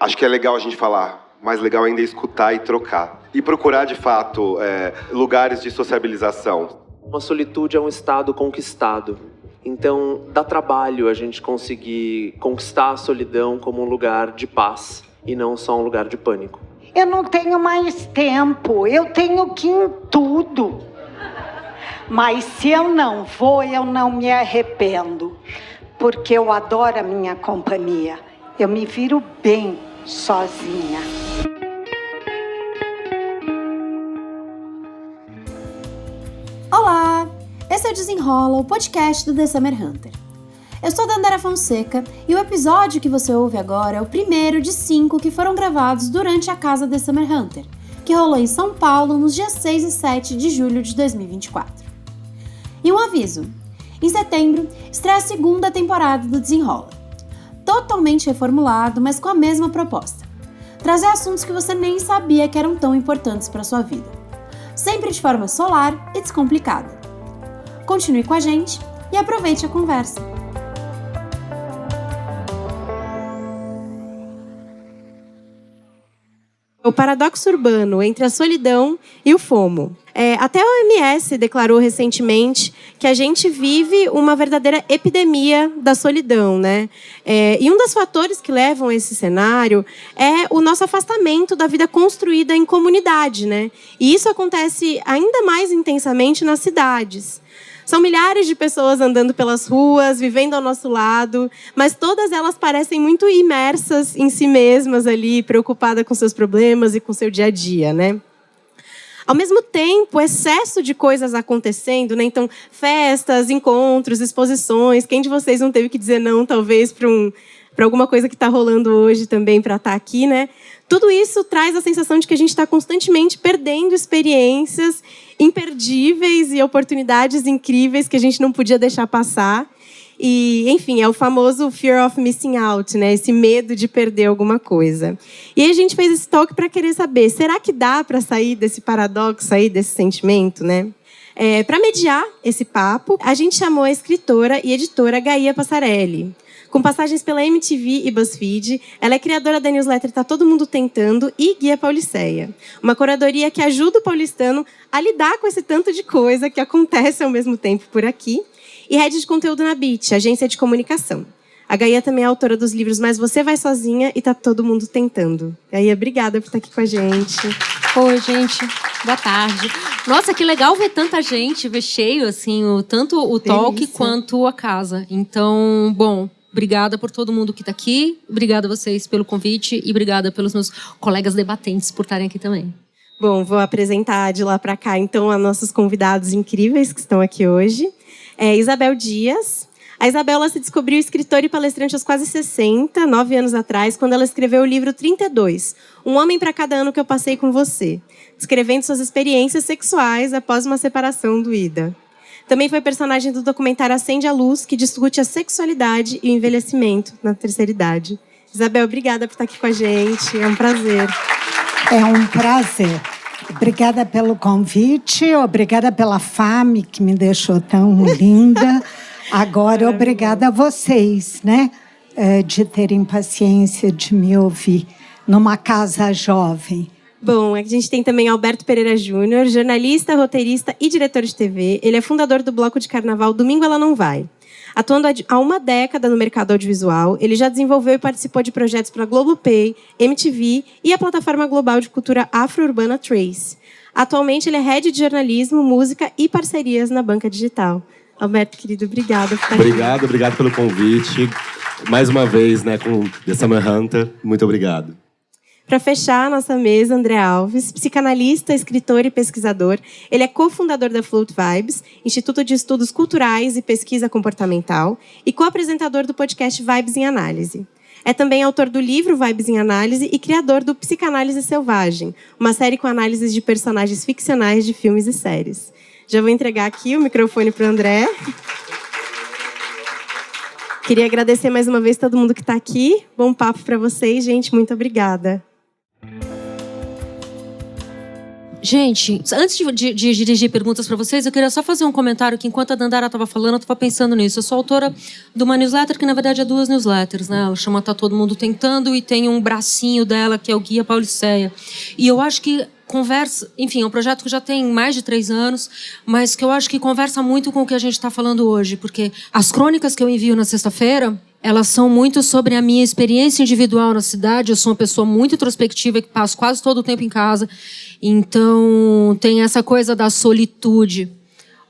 Acho que é legal a gente falar, mais legal ainda é escutar e trocar. E procurar, de fato, lugares de sociabilização. Uma solitude é um estado conquistado. Então, dá trabalho a gente conseguir conquistar a solidão como um lugar de paz e não só um lugar de pânico. Eu não tenho mais tempo, eu tenho que ir em tudo. Mas se eu não vou, eu não me arrependo. Porque eu adoro a minha companhia. Eu me viro bem sozinha. Olá! Esse é o Desenrola, o podcast do The Summer Hunter. Eu sou a Dandara Fonseca e o episódio que você ouve agora é o primeiro de 5 que foram gravados durante a casa The Summer Hunter, que rolou em São Paulo nos dias 6 e 7 de julho de 2024. E um aviso: em setembro estreia a segunda temporada do Desenrola. Totalmente reformulado, mas com a mesma proposta. Trazer assuntos que você nem sabia que eram tão importantes para sua vida. Sempre de forma solar e descomplicada. Continue com a gente e aproveite a conversa. O paradoxo urbano entre a solidão e o FOMO. Até a OMS declarou recentemente que a gente vive uma verdadeira epidemia da solidão, né? E um dos fatores que levam a esse cenário é o nosso afastamento da vida construída em comunidade, né? E isso acontece ainda mais intensamente nas cidades. São milhares de pessoas andando pelas ruas, vivendo ao nosso lado, mas todas elas parecem muito imersas em si mesmas ali, preocupadas com seus problemas e com seu dia a dia, né? Ao mesmo tempo, excesso de coisas acontecendo, né? Então, festas, encontros, exposições. Quem de vocês não teve que dizer não, talvez, para alguma coisa que está rolando hoje também para estar aqui, né? Tudo isso traz a sensação de que a gente está constantemente perdendo experiências imperdíveis e oportunidades incríveis que a gente não podia deixar passar. E, enfim, é o famoso fear of missing out, né? Esse medo de perder alguma coisa. E aí a gente fez esse talk para querer saber, será que dá para sair desse paradoxo, sair desse sentimento, né? Para mediar esse papo, a gente chamou a escritora e editora Gaia Passarelli. Com passagens pela MTV e BuzzFeed, ela é criadora da newsletter Tá Todo Mundo Tentando e Guia Pauliceia. Uma curadoria que ajuda o paulistano a lidar com esse tanto de coisa que acontece ao mesmo tempo por aqui. E head de conteúdo na Beat, agência de comunicação. A Gaia também é autora dos livros Mas Você Vai Sozinha e Tá Todo Mundo Tentando. Gaia, obrigada por estar aqui com a gente. Oi, gente. Boa tarde. Nossa, que legal ver tanta gente, ver cheio, assim, tanto o talk quanto a casa. Então, bom, obrigada por todo mundo que está aqui. Obrigada a vocês pelo convite e obrigada pelos meus colegas debatentes por estarem aqui também. Bom, vou apresentar de lá para cá, então, a nossos convidados incríveis que estão aqui hoje. Isabel Dias. A Isabel ela se descobriu escritora e palestrante aos quase 60, 9 anos atrás, quando ela escreveu o livro 32, Um Homem para Cada Ano que Eu Passei com Você, descrevendo suas experiências sexuais após uma separação doída. Também foi personagem do documentário Acende a Luz, que discute a sexualidade e o envelhecimento na terceira idade. Isabel, obrigada por estar aqui com a gente. É um prazer. É um prazer. Obrigada pelo convite, obrigada pela fame que me deixou tão linda. Agora, obrigada a vocês, né? De terem paciência de me ouvir numa casa jovem. Bom, a gente tem também Alberto Pereira Júnior, jornalista, roteirista e diretor de TV. Ele é fundador do bloco de carnaval Domingo Ela Não Vai. Atuando há uma década no mercado audiovisual, ele já desenvolveu e participou de projetos para Globoplay, MTV e a plataforma global de cultura afro-urbana Trace. Atualmente, ele é head de jornalismo, música e parcerias na Banca Digital. Alberto, querido, obrigado por estar aqui. Obrigado pelo convite. Mais uma vez, né, com The Summer Hunter. Muito obrigado. Para fechar a nossa mesa, André Alves, psicanalista, escritor e pesquisador. Ele é cofundador da Float Vibes, Instituto de Estudos Culturais e Pesquisa Comportamental, e co-apresentador do podcast Vibes em Análise. É também autor do livro Vibes em Análise e criador do Psicanálise Selvagem, uma série com análises de personagens ficcionais de filmes e séries. Já vou entregar aqui o microfone para o André. Queria agradecer mais uma vez todo mundo que está aqui. Bom papo para vocês, gente. Muito obrigada. Gente, antes de dirigir perguntas para vocês, eu queria só fazer um comentário que enquanto a Dandara estava falando, eu estava pensando nisso. Eu sou autora de uma newsletter que, na verdade, é 2 newsletters, né? Ela chama Tá Todo Mundo Tentando e tem um bracinho dela que é o Guia Pauliceia. E eu acho que conversa... Enfim, é um projeto que já tem mais de 3 anos, mas que eu acho que conversa muito com o que a gente está falando hoje, porque as crônicas que eu envio na sexta-feira, elas são muito sobre a minha experiência individual na cidade. Eu sou uma pessoa muito introspectiva, que passo quase todo o tempo em casa. Então, tem essa coisa da solitude.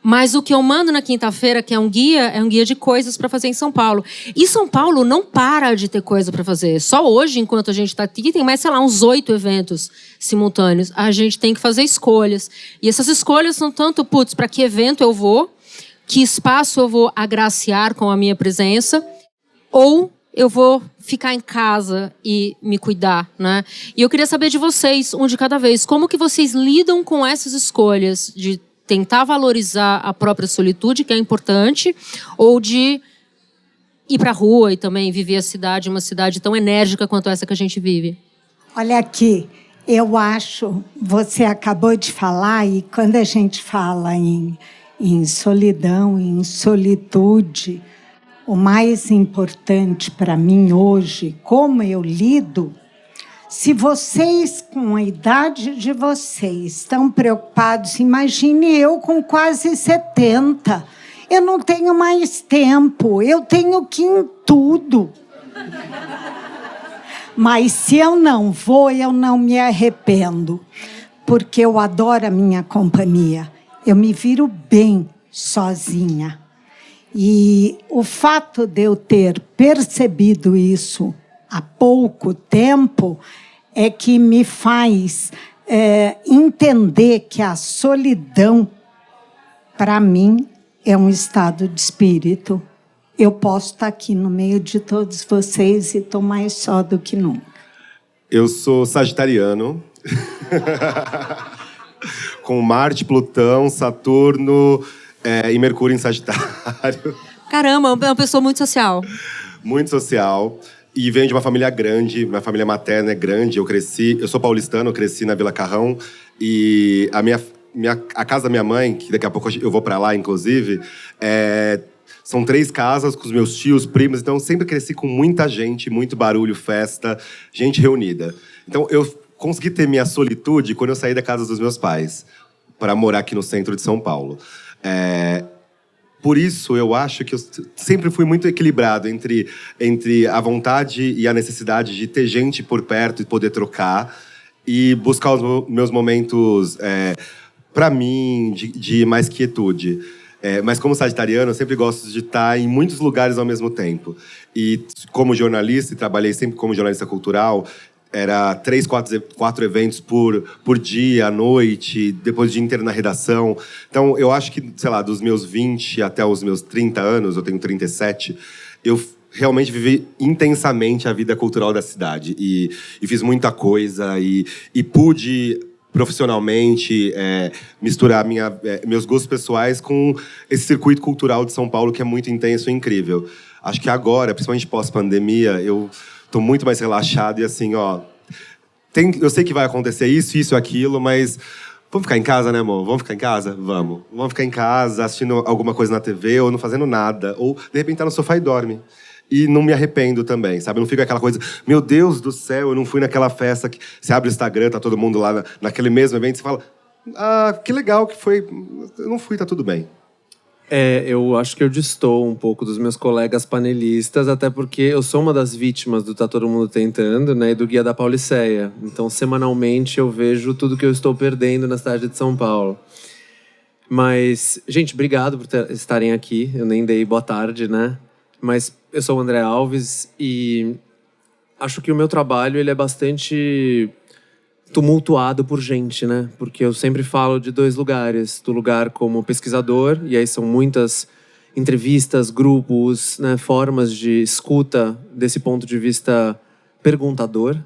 Mas o que eu mando na quinta-feira, que é um guia de coisas para fazer em São Paulo. E São Paulo não para de ter coisa para fazer. Só hoje, enquanto a gente está aqui, tem mais, sei lá, uns 8 eventos simultâneos. A gente tem que fazer escolhas. E essas escolhas são tanto, para que evento eu vou, que espaço eu vou agraciar com a minha presença, ou eu vou ficar em casa e me cuidar, né? E eu queria saber de vocês, um de cada vez, como que vocês lidam com essas escolhas de tentar valorizar a própria solitude, que é importante, ou de ir para a rua e também viver a cidade, uma cidade tão enérgica quanto essa que a gente vive? Olha aqui, eu acho, você acabou de falar, e quando a gente fala em solidão, em solitude, o mais importante para mim hoje, como eu lido, se vocês, com a idade de vocês, estão preocupados, imagine eu com quase 70. Eu não tenho mais tempo, eu tenho que ir em tudo. Mas se eu não vou, eu não me arrependo, porque eu adoro a minha companhia. Eu me viro bem sozinha. E o fato de eu ter percebido isso há pouco tempo é que me faz entender que a solidão, para mim, é um estado de espírito. Eu posso estar aqui no meio de todos vocês e estou mais só do que nunca. Eu sou sagitariano. Com Marte, Plutão, Saturno e Mercúrio em Sagitário. Caramba, é uma pessoa muito social. Muito social. E venho de uma família grande. Minha família materna é grande. Eu sou paulistano, eu cresci na Vila Carrão. E a casa da minha mãe, que daqui a pouco eu vou para lá, inclusive, são 3 casas com os meus tios, primos. Então, eu sempre cresci com muita gente, muito barulho, festa, gente reunida. Então, eu consegui ter minha solitude quando eu saí da casa dos meus pais para morar aqui no centro de São Paulo. Por isso, eu acho que eu sempre fui muito equilibrado entre a vontade e a necessidade de ter gente por perto e poder trocar e buscar os meus momentos, para mim, de mais quietude. Mas como sagitariano, eu sempre gosto de estar em muitos lugares ao mesmo tempo. E como jornalista, e trabalhei sempre como jornalista cultural, era 3, 4 eventos por dia, à noite, depois o dia inteiro na redação. Então, eu acho que, sei lá, dos meus 20 até os meus 30 anos, eu tenho 37, eu realmente vivi intensamente a vida cultural da cidade. E fiz muita coisa e pude, profissionalmente, misturar meus gostos pessoais com esse circuito cultural de São Paulo, que é muito intenso e incrível. Acho que agora, principalmente pós-pandemia, eu tô muito mais relaxado e assim, eu sei que vai acontecer isso, aquilo, mas vamos ficar em casa, né, amor? Vamos ficar em casa? Vamos. Vamos ficar em casa, assistindo alguma coisa na TV ou não fazendo nada. Ou, de repente, tá no sofá e dorme. E não me arrependo também, sabe? Não fica aquela coisa, meu Deus do céu, eu não fui naquela festa que você abre o Instagram, tá todo mundo lá naquele mesmo evento, e você fala, que legal que foi, eu não fui, tá tudo bem. Eu acho que eu destoo um pouco dos meus colegas panelistas, até porque eu sou uma das vítimas do Tá Todo Mundo Tentando, né, e do Guia da Pauliceia. Então, semanalmente, eu vejo tudo que eu estou perdendo na cidade de São Paulo. Mas, gente, obrigado por estarem aqui. Eu nem dei boa tarde, né? Mas eu sou o André Alves e acho que o meu trabalho ele é bastante tumultuado por gente, né? Porque eu sempre falo de 2 lugares. Do lugar como pesquisador, e aí são muitas entrevistas, grupos, né, formas de escuta desse ponto de vista perguntador.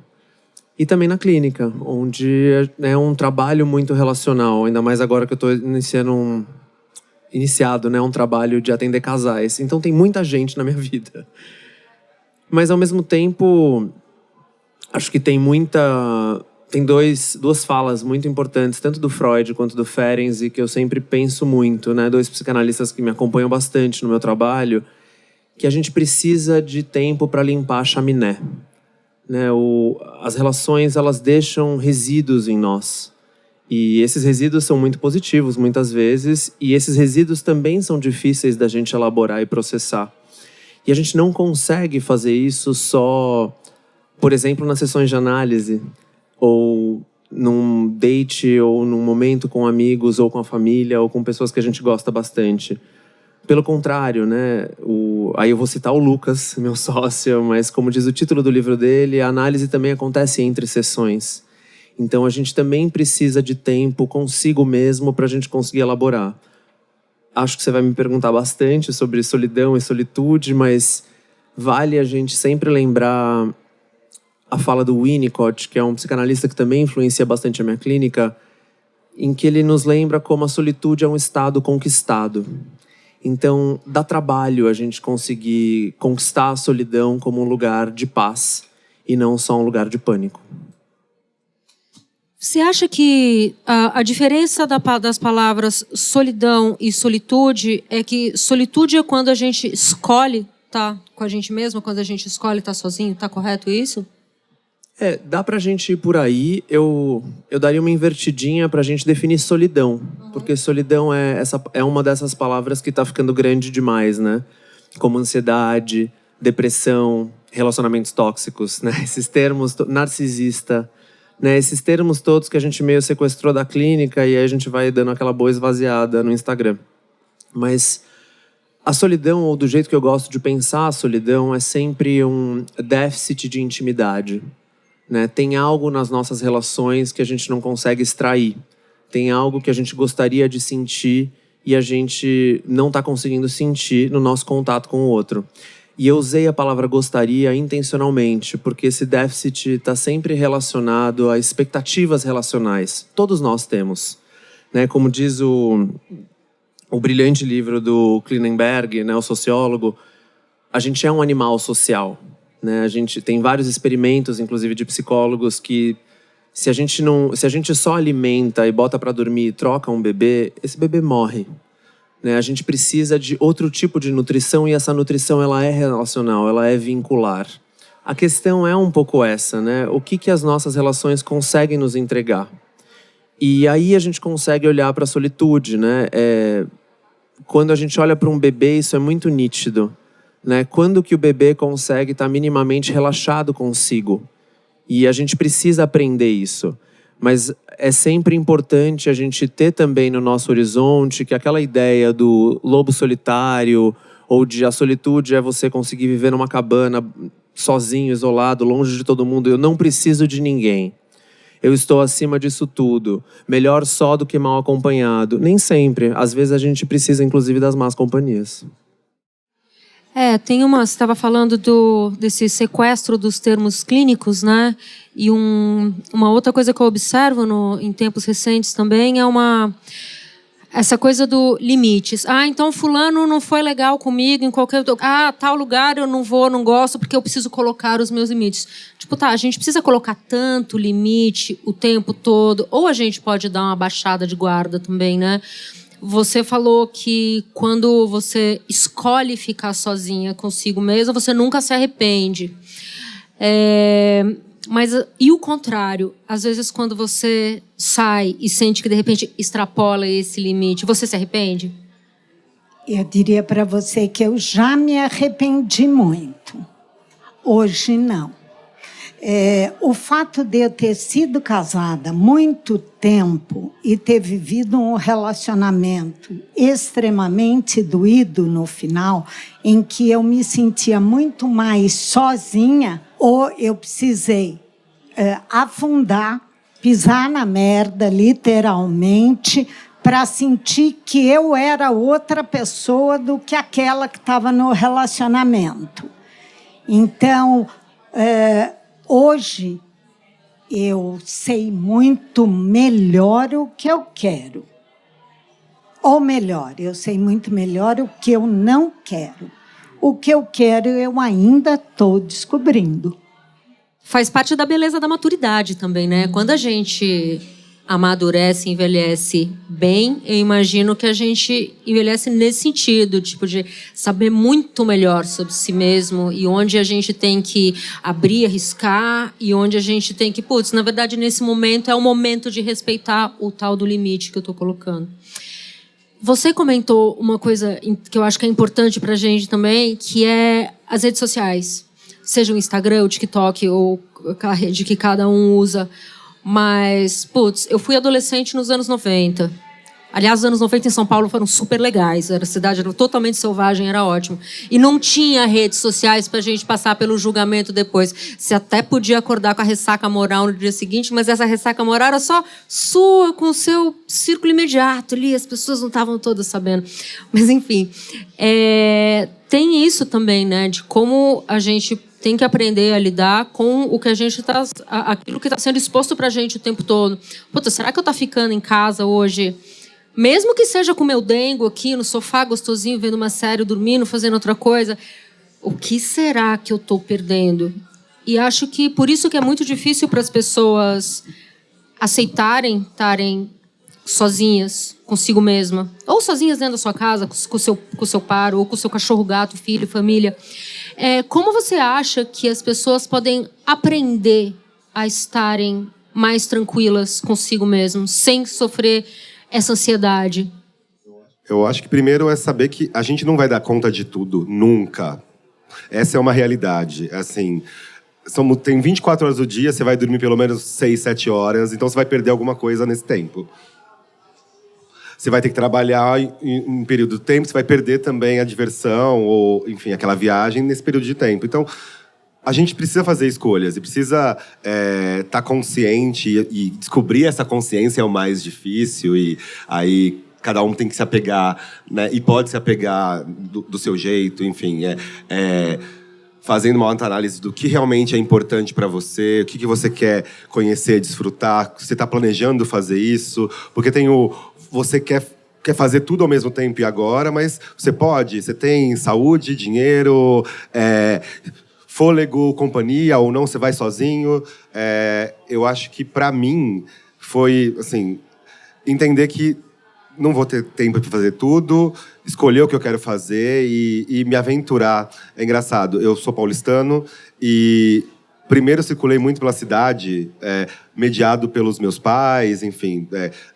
E também na clínica, onde é um trabalho muito relacional, ainda mais agora que eu estou iniciado, né, um trabalho de atender casais. Então tem muita gente na minha vida. Mas ao mesmo tempo, acho que tem muita Tem duas falas muito importantes, tanto do Freud quanto do Ferenczi, que eu sempre penso muito, né? 2 psicanalistas que me acompanham bastante no meu trabalho, que a gente precisa de tempo para limpar a chaminé. Né? As relações, elas deixam resíduos em nós. E esses resíduos são muito positivos, muitas vezes, e esses resíduos também são difíceis da gente elaborar e processar. E a gente não consegue fazer isso só, por exemplo, nas sessões de análise, ou num date, ou num momento com amigos, ou com a família, ou com pessoas que a gente gosta bastante. Pelo contrário, né? Aí eu vou citar o Lucas, meu sócio, mas como diz o título do livro dele, a análise também acontece entre sessões. Então a gente também precisa de tempo consigo mesmo para a gente conseguir elaborar. Acho que você vai me perguntar bastante sobre solidão e solitude, mas vale a gente sempre lembrar a fala do Winnicott, que é um psicanalista que também influencia bastante a minha clínica, em que ele nos lembra como a solitude é um estado conquistado. Então, dá trabalho a gente conseguir conquistar a solidão como um lugar de paz e não só um lugar de pânico. Você acha que a diferença das palavras solidão e solitude é que solitude é quando a gente escolhe estar com a gente mesmo, quando a gente escolhe estar sozinho? Tá correto isso? Dá pra gente ir por aí. Eu daria uma invertidinha pra gente definir solidão. Porque solidão é uma dessas palavras que tá ficando grande demais, né? Como ansiedade, depressão, relacionamentos tóxicos, né? Esses termos, narcisista, né? Esses termos todos que a gente meio sequestrou da clínica e aí a gente vai dando aquela boa esvaziada no Instagram. Mas a solidão, ou do jeito que eu gosto de pensar a solidão, é sempre um déficit de intimidade. Né? Tem algo nas nossas relações que a gente não consegue extrair. Tem algo que a gente gostaria de sentir e a gente não está conseguindo sentir no nosso contato com o outro. E eu usei a palavra gostaria intencionalmente, porque esse déficit está sempre relacionado a expectativas relacionais. Todos nós temos. Né? Como diz o brilhante livro do Klinenberg, né, o sociólogo, a gente é um animal social. Né? A gente tem vários experimentos, inclusive de psicólogos, que se a gente só alimenta e bota para dormir e troca um bebê, esse bebê morre. Né? A gente precisa de outro tipo de nutrição e essa nutrição ela é relacional, ela é vincular. A questão é um pouco essa, né? O que as nossas relações conseguem nos entregar? E aí a gente consegue olhar para a solitude, né? Quando a gente olha para um bebê, isso é muito nítido. Né? Quando que o bebê consegue estar minimamente relaxado consigo? E a gente precisa aprender isso. Mas é sempre importante a gente ter também no nosso horizonte que aquela ideia do lobo solitário ou de a solitude é você conseguir viver numa cabana sozinho, isolado, longe de todo mundo. Eu não preciso de ninguém. Eu estou acima disso tudo. Melhor só do que mal acompanhado. Nem sempre. Às vezes a gente precisa, inclusive, das más companhias. Você estava falando desse sequestro dos termos clínicos, né? E uma outra coisa que eu observo em tempos recentes também é essa coisa do limites. Então fulano não foi legal comigo em qualquer... tal lugar eu não vou, não gosto, porque eu preciso colocar os meus limites. A gente precisa colocar tanto limite o tempo todo, ou a gente pode dar uma baixada de guarda também, né? Você falou que quando você escolhe ficar sozinha consigo mesma, você nunca se arrepende. Mas e o contrário? Às vezes, quando você sai e sente que, de repente, extrapola esse limite, você se arrepende? Eu diria para você que eu já me arrependi muito. Hoje, não. O fato de eu ter sido casada muito tempo e ter vivido um relacionamento extremamente doído no final, em que eu me sentia muito mais sozinha, ou eu precisei afundar, pisar na merda, literalmente, para sentir que eu era outra pessoa do que aquela que estava no relacionamento. Então, hoje, eu sei muito melhor o que eu quero. Ou melhor, eu sei muito melhor o que eu não quero. O que eu quero, eu ainda estou descobrindo. faz parte da beleza da maturidade também, né? Quando a gente amadurece, envelhece bem, eu imagino que a gente envelhece nesse sentido, tipo, de saber muito melhor sobre si mesmo e onde a gente tem que abrir, arriscar e onde a gente tem que, putz, na verdade, nesse momento é o momento de respeitar o tal do limite que eu tô colocando. Você comentou uma coisa que eu acho que é importante pra gente também, que é as redes sociais. Seja o Instagram, o TikTok ou aquela rede que cada um usa. Mas, putz, eu fui adolescente nos anos 90. Aliás, os anos 90 em São Paulo foram super legais. A cidade era totalmente selvagem, era ótimo. E não tinha redes sociais pra gente passar pelo julgamento depois. Você até podia acordar com a ressaca moral no dia seguinte, mas essa ressaca moral era só sua, com o seu círculo imediato ali. As pessoas não estavam todas sabendo. Mas, enfim. Tem isso também, né? De como a gente tem que aprender a lidar com o que a gente tá, aquilo que está sendo exposto pra gente o tempo todo. Puta, será que eu tô ficando em casa hoje? Mesmo que seja com o meu dengo aqui no sofá, gostosinho, vendo uma série, dormindo, fazendo outra coisa, o que será que eu estou perdendo? E acho que por isso que é muito difícil para as pessoas aceitarem estarem sozinhas consigo mesma, ou sozinhas dentro da sua casa, com o seu par, ou com o seu cachorro, gato, filho, família. Como você acha que as pessoas podem aprender a estarem mais tranquilas consigo mesmo, sem sofrer essa ansiedade? Eu acho que primeiro é saber que a gente não vai dar conta de tudo, nunca. Essa é uma realidade. Assim, tem 24 horas do dia, você vai dormir pelo menos 6, 7 horas, então você vai perder alguma coisa nesse tempo. Você vai ter que trabalhar em um período de tempo, você vai perder também a diversão, ou, enfim, aquela viagem nesse período de tempo. Então, a gente precisa fazer escolhas e precisa estar consciente e descobrir essa consciência é o mais difícil e aí cada um tem que se apegar, né? E pode se apegar do seu jeito, enfim, fazendo uma análise do que realmente é importante para você, o que você quer conhecer, desfrutar, você está planejando fazer isso, porque você quer fazer tudo ao mesmo tempo e agora, mas você tem saúde, dinheiro, fôlego, companhia, ou não, você vai sozinho. Eu acho que, para mim, foi assim, entender que não vou ter tempo para fazer tudo, escolher o que eu quero fazer e me aventurar. É engraçado, eu sou paulistano e primeiro circulei muito pela cidade, mediado pelos meus pais, enfim,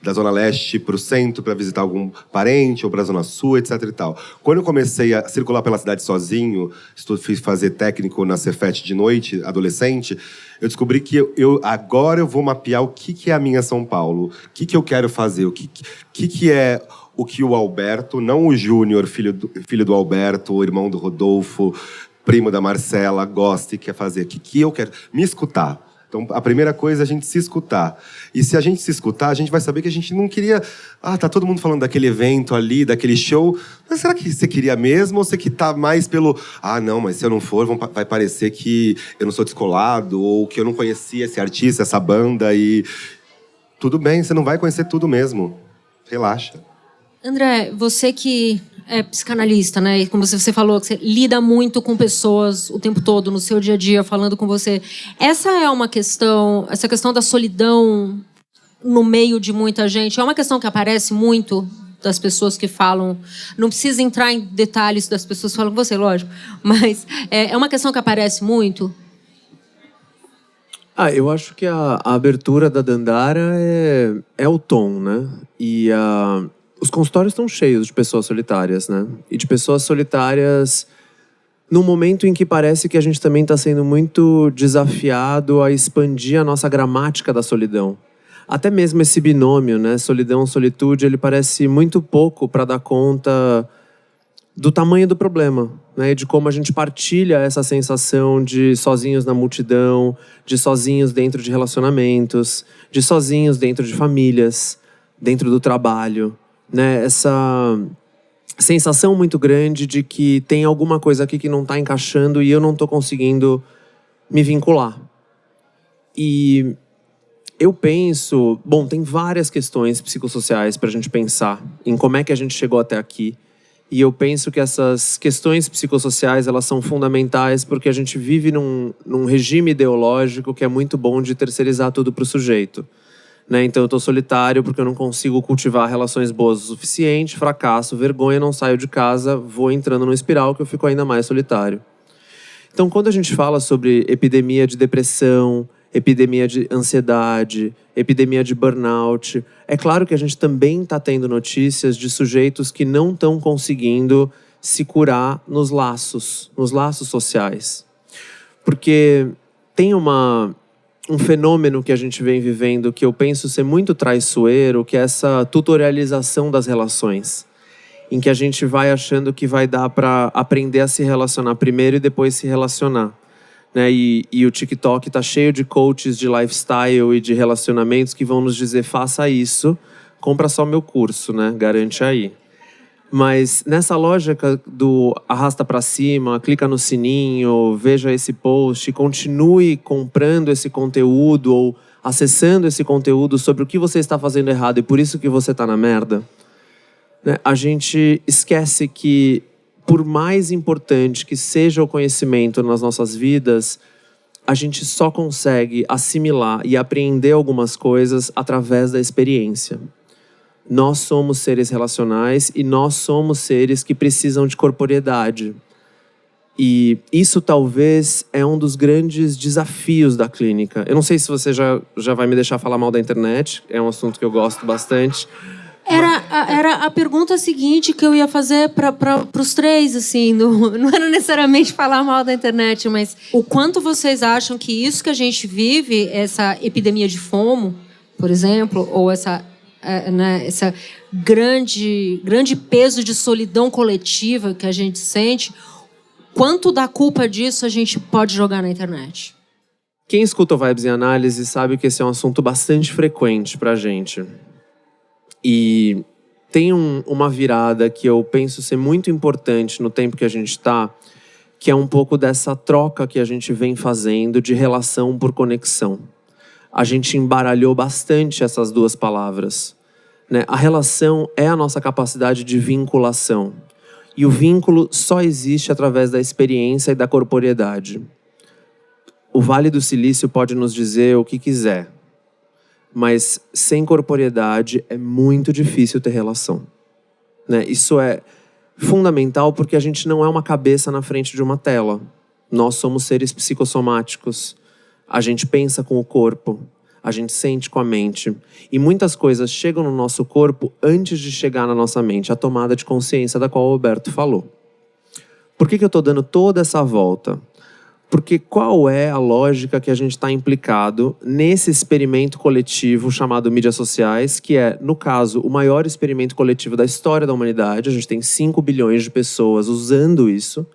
da Zona Leste para o centro para visitar algum parente, ou para a Zona Sul, etc. e tal. Quando eu comecei a circular pela cidade sozinho, fiz fazer técnico na Cefet de noite, adolescente, eu descobri que agora eu vou mapear o que é a minha São Paulo, o que eu quero fazer, o que é o que o Alberto, não o Júnior, filho do Alberto, o irmão do Rodolfo, primo da Marcela, gosta e quer fazer. O que eu quero? Me escutar. Então, a primeira coisa é a gente se escutar. E se a gente se escutar, a gente vai saber que a gente não queria... tá todo mundo falando daquele evento ali, daquele show. Mas será que você queria mesmo? Ou você que tá mais pelo... não, mas se eu não for, vai parecer que eu não sou descolado, ou que eu não conhecia esse artista, essa banda. E tudo bem, você não vai conhecer tudo mesmo. Relaxa. André, você que é psicanalista, né? E como você falou, que você lida muito com pessoas o tempo todo, no seu dia a dia, falando com você. Essa questão da solidão no meio de muita gente, é uma questão que aparece muito das pessoas que falam. Não precisa entrar em detalhes das pessoas que falam com você, lógico. Mas é uma questão que aparece muito. Eu acho que a abertura da Dandara é o tom, né? E os consultórios estão cheios de pessoas solitárias, né? E de pessoas solitárias num momento em que parece que a gente também está sendo muito desafiado a expandir a nossa gramática da solidão. Até mesmo esse binômio, né? Solidão, solitude, ele parece muito pouco para dar conta do tamanho do problema, né? E de como a gente partilha essa sensação de sozinhos na multidão, de sozinhos dentro de relacionamentos, de sozinhos dentro de famílias, dentro do trabalho. Né, essa sensação muito grande de que tem alguma coisa aqui que não está encaixando e eu não estou conseguindo me vincular. E eu penso... Bom, tem várias questões psicossociais para a gente pensar em como é que a gente chegou até aqui E eu penso que essas questões psicossociais, elas são fundamentais porque a gente vive num regime ideológico que é muito bom de terceirizar tudo para o sujeito. Né? Então eu estou solitário porque eu não consigo cultivar relações boas o suficiente, fracasso, vergonha, não saio de casa, vou entrando numa espiral que eu fico ainda mais solitário. Então quando a gente fala sobre epidemia de depressão, epidemia de ansiedade, epidemia de burnout, é claro que a gente também está tendo notícias de sujeitos que não estão conseguindo se curar nos laços sociais. Porque tem um fenômeno que a gente vem vivendo que eu penso ser muito traiçoeiro, que é essa tutorialização das relações, em que a gente vai achando que vai dar para aprender a se relacionar primeiro e depois se relacionar. Né? E o TikTok está cheio de coaches de lifestyle e de relacionamentos que vão nos dizer, faça isso, compra só meu curso, né? Garante aí. Mas nessa lógica do arrasta para cima, clica no sininho, veja esse post, continue comprando esse conteúdo ou acessando esse conteúdo sobre o que você está fazendo errado e por isso que você está na merda, né? A gente esquece que, por mais importante que seja o conhecimento nas nossas vidas, a gente só consegue assimilar e apreender algumas coisas através da experiência. Nós somos seres relacionais e nós somos seres que precisam de corporeidade. E isso talvez é um dos grandes desafios da clínica. Eu não sei se você já vai me deixar falar mal da internet, é um assunto que eu gosto bastante. Era a pergunta seguinte que eu ia fazer para os três, assim, não era necessariamente falar mal da internet, mas o quanto vocês acham que isso que a gente vive, essa epidemia de FOMO, por exemplo, ou essa grande peso de solidão coletiva que a gente sente, quanto da culpa disso a gente pode jogar na internet? Quem escuta o Vibes em Análise sabe que esse é um assunto bastante frequente pra gente. E tem uma virada que eu penso ser muito importante no tempo que a gente está, que é um pouco dessa troca que a gente vem fazendo de relação por conexão. A gente embaralhou bastante essas duas palavras, né? A relação é a nossa capacidade de vinculação. E o vínculo só existe através da experiência e da corporeidade. O Vale do Silício pode nos dizer o que quiser, mas sem corporeidade é muito difícil ter relação, né? Isso é fundamental porque a gente não é uma cabeça na frente de uma tela. Nós somos seres psicossomáticos. A gente pensa com o corpo, a gente sente com a mente. E muitas coisas chegam no nosso corpo antes de chegar na nossa mente, a tomada de consciência da qual o Roberto falou. Por que eu estou dando toda essa volta? Porque qual é a lógica que a gente está implicado nesse experimento coletivo chamado mídias sociais, que é, no caso, o maior experimento coletivo da história da humanidade. A gente tem 5 bilhões de pessoas usando isso.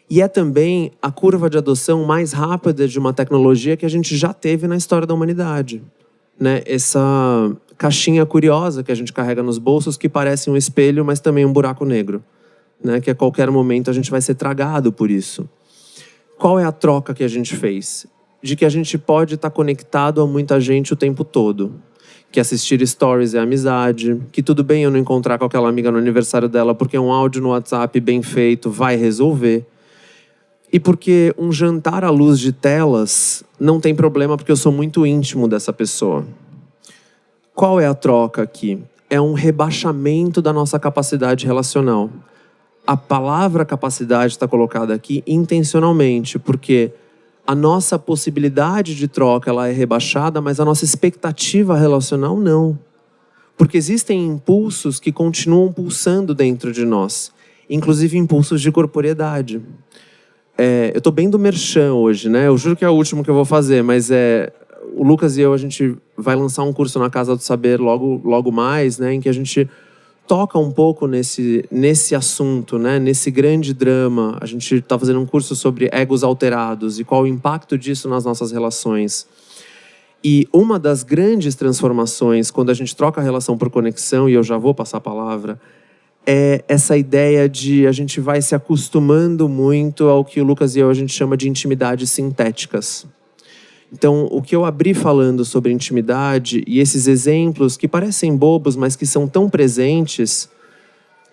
E é também a curva de adoção mais rápida de uma tecnologia que a gente já teve na história da humanidade, né? Essa caixinha curiosa que a gente carrega nos bolsos, que parece um espelho, mas também um buraco negro, né? Que a qualquer momento a gente vai ser tragado por isso. Qual é a troca que a gente fez? De que a gente pode estar conectado a muita gente o tempo todo. Que assistir stories é amizade. Que tudo bem eu não encontrar com aquela amiga no aniversário dela, porque um áudio no WhatsApp bem feito vai resolver. E porque um jantar à luz de telas não tem problema, porque eu sou muito íntimo dessa pessoa. Qual é a troca aqui? É um rebaixamento da nossa capacidade relacional. A palavra capacidade está colocada aqui intencionalmente, porque a nossa possibilidade de troca ela é rebaixada, mas a nossa expectativa relacional não. Porque existem impulsos que continuam pulsando dentro de nós, inclusive impulsos de corporeidade. Eu estou bem do merchan hoje, né? Eu juro que é o último que eu vou fazer, mas o Lucas e eu, a gente vai lançar um curso na Casa do Saber logo mais, né? Em que a gente toca um pouco nesse assunto, né? Nesse grande drama. A gente está fazendo um curso sobre egos alterados e qual o impacto disso nas nossas relações. E uma das grandes transformações, quando a gente troca a relação por conexão, e eu já vou passar a palavra, é essa ideia de a gente vai se acostumando muito ao que o Lucas e eu a gente chama de intimidades sintéticas. Então, o que eu abri falando sobre intimidade e esses exemplos que parecem bobos, mas que são tão presentes,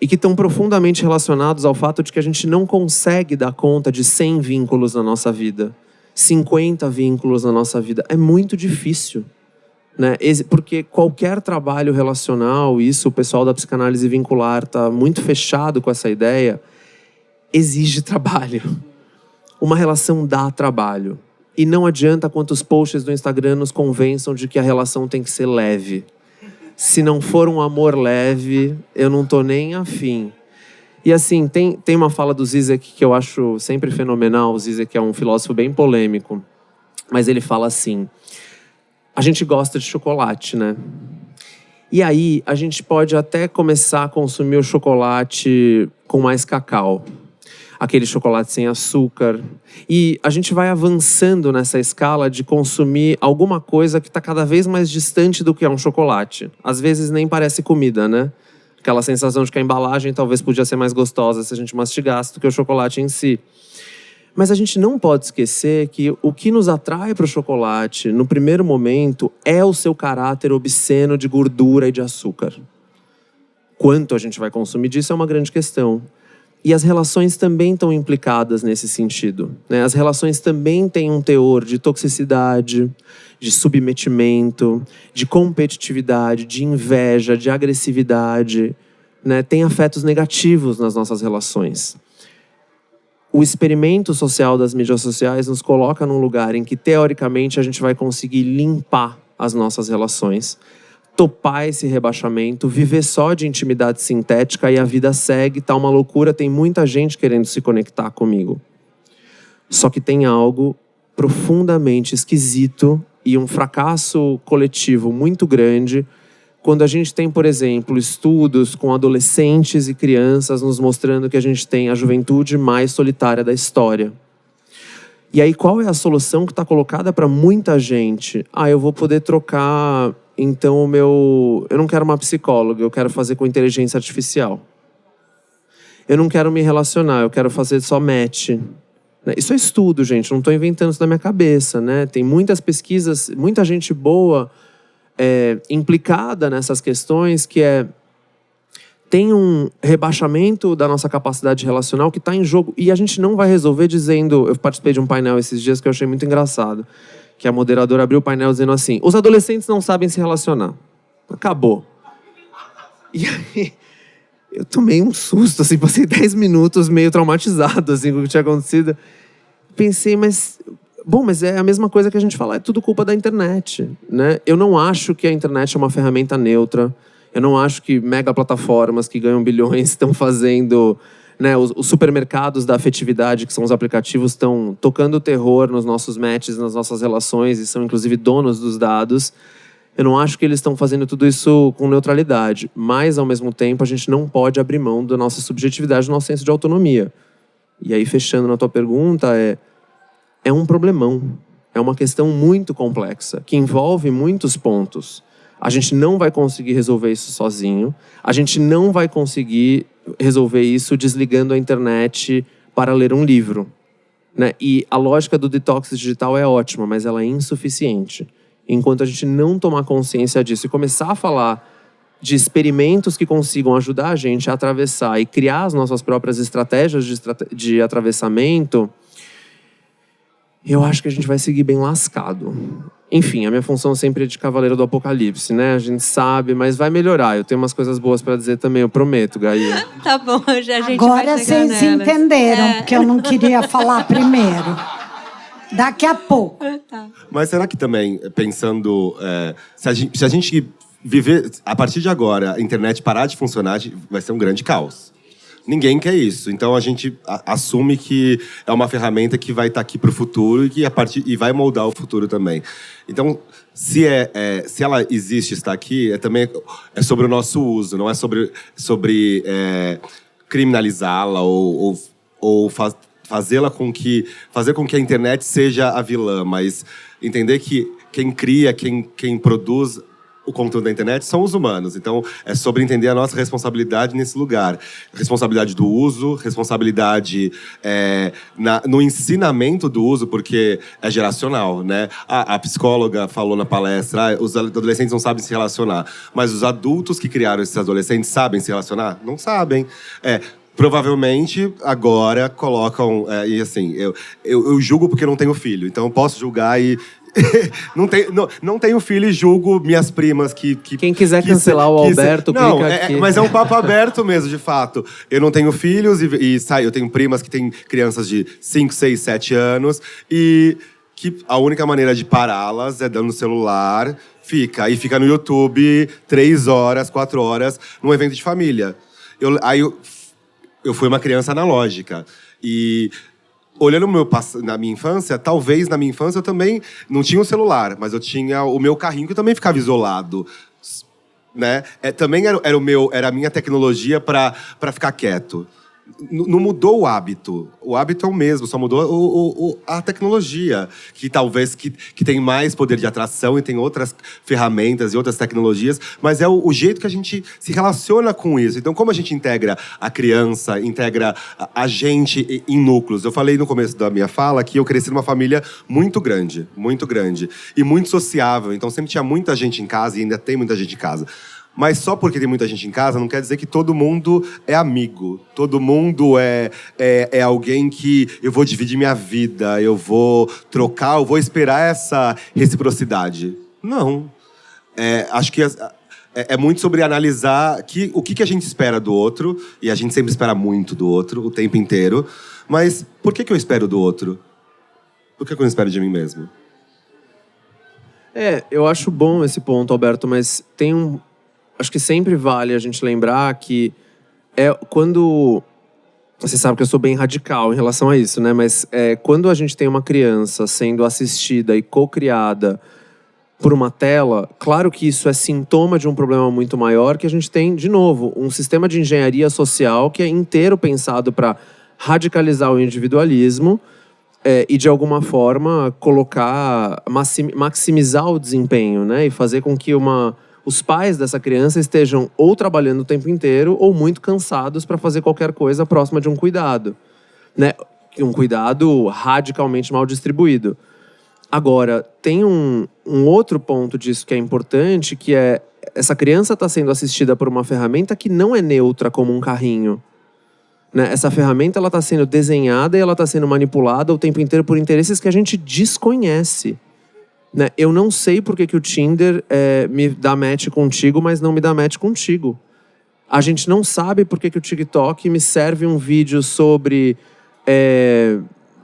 e que estão profundamente relacionados ao fato de que a gente não consegue dar conta de 100 vínculos na nossa vida, 50 vínculos na nossa vida. É muito difícil, né? Porque qualquer trabalho relacional, isso o pessoal da psicanálise vincular está muito fechado com essa ideia, exige trabalho. Uma relação dá trabalho. E não adianta quantos posts do Instagram nos convençam de que a relação tem que ser leve. Se não for um amor leve, eu não tô nem afim. E assim, tem uma fala do Zizek que eu acho sempre fenomenal. O Zizek é um filósofo bem polêmico. Mas ele fala assim, a gente gosta de chocolate, né? E aí, a gente pode até começar a consumir o chocolate com mais cacau. Aquele chocolate sem açúcar. E a gente vai avançando nessa escala de consumir alguma coisa que está cada vez mais distante do que é um chocolate. Às vezes nem parece comida, né? Aquela sensação de que a embalagem talvez podia ser mais gostosa se a gente mastigasse do que o chocolate em si. Mas a gente não pode esquecer que o que nos atrai para o chocolate, no primeiro momento, é o seu caráter obsceno de gordura e de açúcar. Quanto a gente vai consumir disso é uma grande questão. E as relações também estão implicadas nesse sentido, né? As relações também têm um teor de toxicidade, de submetimento, de competitividade, de inveja, de agressividade, né? Tem afetos negativos nas nossas relações. O experimento social das mídias sociais nos coloca num lugar em que, teoricamente, a gente vai conseguir limpar as nossas relações, topar esse rebaixamento, viver só de intimidade sintética e a vida segue, tá uma loucura, tem muita gente querendo se conectar comigo. Só que tem algo profundamente esquisito e um fracasso coletivo muito grande quando a gente tem, por exemplo, estudos com adolescentes e crianças nos mostrando que a gente tem a juventude mais solitária da história. E aí, qual é a solução que está colocada para muita gente? Eu vou poder trocar... Então, eu não quero uma psicóloga, eu quero fazer com inteligência artificial. Eu não quero me relacionar, eu quero fazer só match. Isso é estudo, gente, não estou inventando isso da minha cabeça, né? Tem muitas pesquisas, muita gente boa implicada nessas questões, que tem um rebaixamento da nossa capacidade relacional que está em jogo. E a gente não vai resolver dizendo... Eu participei de um painel esses dias que eu achei muito engraçado. Que a moderadora abriu o painel dizendo assim, os adolescentes não sabem se relacionar. Acabou. E aí, eu tomei um susto, assim, passei 10 minutos meio traumatizado, assim, com o que tinha acontecido. Pensei, mas é a mesma coisa que a gente fala, é tudo culpa da internet, né? Eu não acho que a internet é uma ferramenta neutra. Eu não acho que mega plataformas que ganham bilhões estão fazendo... Né, os supermercados da afetividade, que são os aplicativos, estão tocando terror nos nossos matches, nas nossas relações, e são inclusive donos dos dados. Eu não acho que eles estão fazendo tudo isso com neutralidade, mas ao mesmo tempo a gente não pode abrir mão da nossa subjetividade, do nosso senso de autonomia. E aí, fechando na tua pergunta, é um problemão. É uma questão muito complexa, que envolve muitos pontos. A gente não vai conseguir resolver isso sozinho. A gente não vai conseguir resolver isso desligando a internet para ler um livro, né? E a lógica do detox digital é ótima, mas ela é insuficiente. Enquanto a gente não tomar consciência disso e começar a falar de experimentos que consigam ajudar a gente a atravessar e criar as nossas próprias estratégias de atravessamento, eu acho que a gente vai seguir bem lascado. Enfim, a minha função sempre é de cavaleiro do apocalipse, né? A gente sabe, mas vai melhorar. Eu tenho umas coisas boas para dizer também, eu prometo, Gaia. Tá bom, já a gente agora vai chegar vocês nelas. entenderam, porque eu não queria falar primeiro. Daqui a pouco. Tá. Mas será que também, pensando... se a gente viver... A partir de agora, a internet parar de funcionar, vai ser um grande caos. Ninguém quer isso. Então, a gente assume que é uma ferramenta que vai estar aqui para o futuro e vai moldar o futuro também. Então, se ela existe, está aqui, também é sobre o nosso uso, não é sobre criminalizá-la ou fazer com que a internet seja a vilã, mas entender que quem cria, quem produz o conteúdo da internet são os humanos. Então, é sobre entender a nossa responsabilidade nesse lugar. Responsabilidade do uso, responsabilidade no ensinamento do uso, porque é geracional, né? A psicóloga falou na palestra, os adolescentes não sabem se relacionar. Mas os adultos que criaram esses adolescentes sabem se relacionar? Não sabem. Provavelmente, agora, colocam... e assim, eu julgo porque não tenho filho. Então, eu posso julgar e... não tenho filho e julgo minhas primas que quem quiser cancelar o Alberto, clica aqui. Mas é um papo aberto mesmo, de fato. Eu não tenho filhos eu tenho primas que têm crianças de 5, 6, 7 anos e que a única maneira de pará-las é dando o celular, fica no YouTube 3 horas, 4 horas, num evento de família. Eu fui uma criança analógica e... Olhando na minha infância, talvez na minha infância eu também não tinha um celular, mas eu tinha o meu carrinho que também ficava isolado, né? Também era a minha tecnologia para ficar quieto. Não mudou o hábito. O hábito é o mesmo, só mudou a tecnologia, que talvez que tem mais poder de atração e tem outras ferramentas e outras tecnologias, mas é o jeito que a gente se relaciona com isso. Então, como a gente integra a criança, integra a gente em núcleos? Eu falei no começo da minha fala que eu cresci numa família muito grande e muito sociável. Então, sempre tinha muita gente em casa e ainda tem muita gente em casa. Mas só porque tem muita gente em casa não quer dizer que todo mundo é amigo. Todo mundo é alguém que eu vou dividir minha vida, eu vou trocar, eu vou esperar essa reciprocidade. Não. Acho que é muito sobre analisar o que a gente espera do outro, e a gente sempre espera muito do outro, o tempo inteiro. Mas por que eu espero do outro? Por que eu não espero de mim mesmo? Eu acho bom esse ponto, Alberto, mas acho que sempre vale a gente lembrar que quando... Você sabe que eu sou bem radical em relação a isso, né? Mas quando a gente tem uma criança sendo assistida e co-criada por uma tela, claro que isso é sintoma de um problema muito maior, que a gente tem, de novo, um sistema de engenharia social que é inteiro pensado para radicalizar o individualismo e, de alguma forma, maximizar o desempenho, né? E fazer com que os pais dessa criança estejam ou trabalhando o tempo inteiro ou muito cansados para fazer qualquer coisa próxima de um cuidado, né? Um cuidado radicalmente mal distribuído. Agora, tem um outro ponto disso que é importante, que é essa criança está sendo assistida por uma ferramenta que não é neutra como um carrinho, né? Essa ferramenta está sendo desenhada e ela está sendo manipulada o tempo inteiro por interesses que a gente desconhece. Né? Eu não sei por que o Tinder me dá match contigo, mas não me dá match contigo. A gente não sabe por que o TikTok me serve um vídeo sobre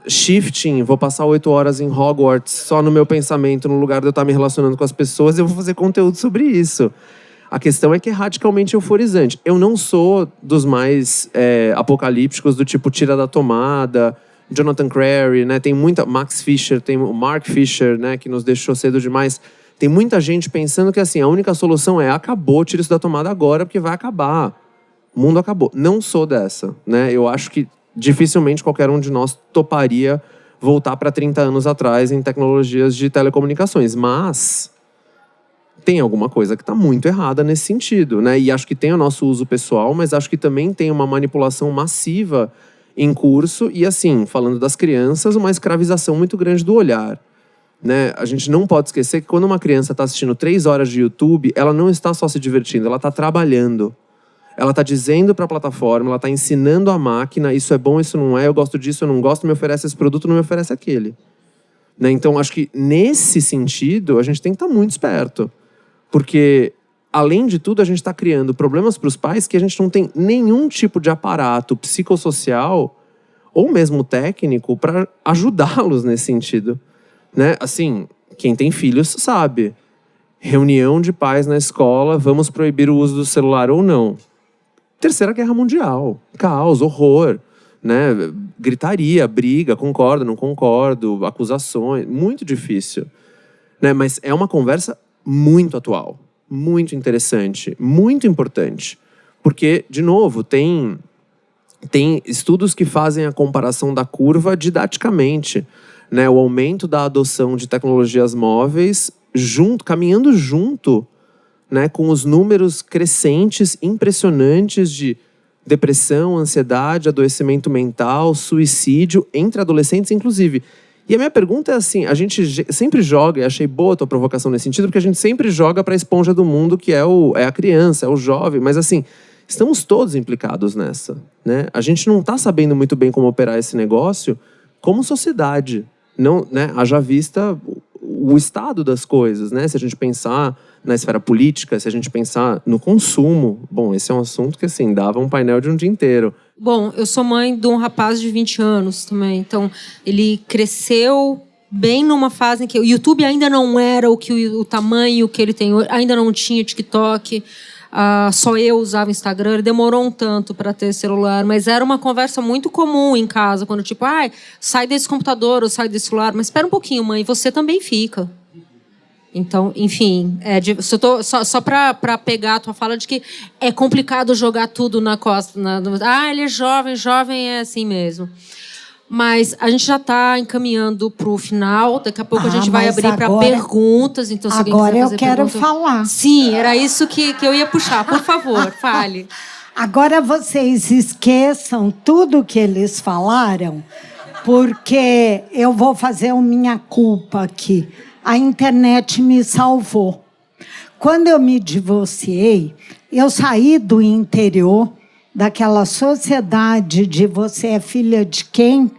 shifting, vou passar 8 horas em Hogwarts só no meu pensamento, no lugar de eu estar me relacionando com as pessoas, eu vou fazer conteúdo sobre isso. A questão é que é radicalmente euforizante. Eu não sou dos mais apocalípticos, do tipo tira da tomada... Jonathan Crary, né? Tem muita... Max Fisher, tem o Mark Fisher, né? Que nos deixou cedo demais. Tem muita gente pensando que, assim, a única solução acabou, tira isso da tomada agora, porque vai acabar. O mundo acabou. Não sou dessa, né? Eu acho que dificilmente qualquer um de nós toparia voltar para 30 anos atrás em tecnologias de telecomunicações. Mas tem alguma coisa que está muito errada nesse sentido, né? E acho que tem o nosso uso pessoal, mas acho que também tem uma manipulação massiva em curso, e assim, falando das crianças, uma escravização muito grande do olhar, né? A gente não pode esquecer que quando uma criança está assistindo 3 horas de YouTube, ela não está só se divertindo, ela está trabalhando. Ela está dizendo para a plataforma, ela está ensinando a máquina, isso é bom, isso não é, eu gosto disso, eu não gosto, me oferece esse produto, não me oferece aquele. Né? Então, acho que nesse sentido, a gente tem que estar muito esperto. Porque... além de tudo, a gente está criando problemas para os pais que a gente não tem nenhum tipo de aparato psicossocial ou mesmo técnico para ajudá-los nesse sentido. Né? Assim, quem tem filhos sabe. Reunião de pais na escola, vamos proibir o uso do celular ou não. Terceira Guerra Mundial. Caos, horror. Né? Gritaria, briga, concordo, não concordo, acusações. Muito difícil. Né? Mas é uma conversa muito atual. Muito interessante, muito importante. Porque, de novo, tem estudos que fazem a comparação da curva didaticamente. Né? O aumento da adoção de tecnologias móveis caminhando junto né, com os números crescentes, impressionantes de depressão, ansiedade, adoecimento mental, suicídio, entre adolescentes, inclusive. E a minha pergunta é assim, a gente sempre joga, e achei boa a tua provocação nesse sentido, porque a gente sempre joga para a esponja do mundo, que é a criança, é o jovem, mas assim, estamos todos implicados nessa, né? A gente não está sabendo muito bem como operar esse negócio como sociedade, não, né? Haja vista o estado das coisas, né? Se a gente pensar na esfera política, se a gente pensar no consumo, bom, esse é um assunto que, assim, dava um painel de um dia inteiro. Bom, eu sou mãe de um rapaz de 20 anos também, então ele cresceu bem numa fase em que o YouTube ainda não era o tamanho que ele tem hoje, ainda não tinha TikTok, só eu usava Instagram, ele demorou um tanto para ter celular, mas era uma conversa muito comum em casa, quando tipo, sai desse computador ou sai desse celular, mas espera um pouquinho, mãe, você também fica. Então, enfim, só para pegar a tua fala de que é complicado jogar tudo na costa. Ele é jovem é assim mesmo. Mas a gente já está encaminhando para o final. Daqui a pouco a gente vai abrir para perguntas. Então, se alguém agora quiser eu quero falar. Sim, era isso que eu ia puxar. Por favor, fale. Agora vocês esqueçam tudo que eles falaram, porque eu vou fazer a minha culpa aqui. A internet me salvou. Quando eu me divorciei, eu saí do interior, daquela sociedade de você é filha de quem,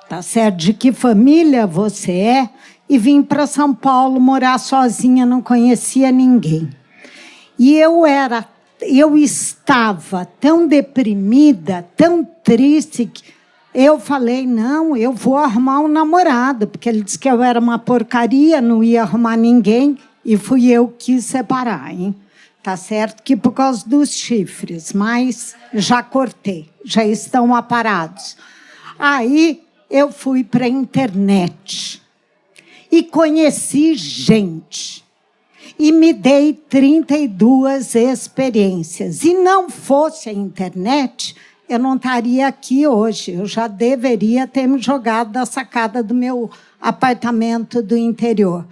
tá certo? De que família você é, e vim para São Paulo morar sozinha, não conhecia ninguém. E eu estava tão deprimida, tão triste, que eu falei, não, eu vou arrumar um namorado, porque ele disse que eu era uma porcaria, não ia arrumar ninguém, e fui eu que quis separar, hein? Tá certo que por causa dos chifres, mas já cortei, já estão aparados. Aí eu fui para a internet e conheci gente. E me dei 32 experiências. E não fosse a internet, eu não estaria aqui hoje. Eu já deveria ter me jogado da sacada do meu apartamento do interior.